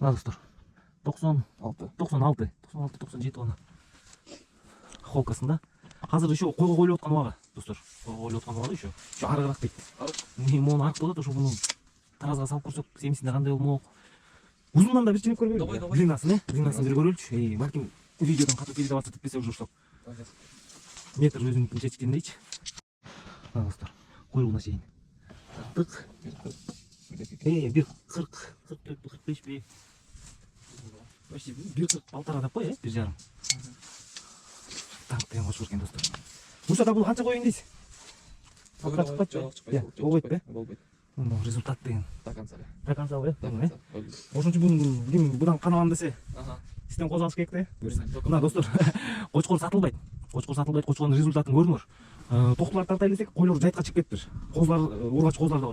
мына достор 96 96 97 тонна холкасында. Азыр еще койго коюлуп аткан убагы достор. Койго коюлуп аткан убагы еще арыгыраак дейт. Мону арык болот, ошо буну таразга салып көрсөк, семисинде кандай болмок. Узундан да бир ченеп көрбөйлү. Длинасын бир көрөлүчү. Балким видеодон катып келип атса деп эсеп жүрсөк. Метр өзүнүн чечкендейчи. Мына достор, куйругуна чейин. Таттык. Бир 40, 44, 45 бе. Почти бир 40 полтора деп кой, бир жарым. Танктен кошуп экен достор. Мурсада бул канча коюн дейсиз? Атка чыкпайчы? Болбойт бе? Болбойт. Результат деген. До конца. До конца бе? Ошончо бунун ким будан канабам десе, сизден козгош керек да. Мына достор, кочкор сатылбайт. Кочкордун результатын көрдүңөр. Токтуларды тарта элесек, койлор жайтка чыгып кетиптир. Козлар, ургач козлар да бар.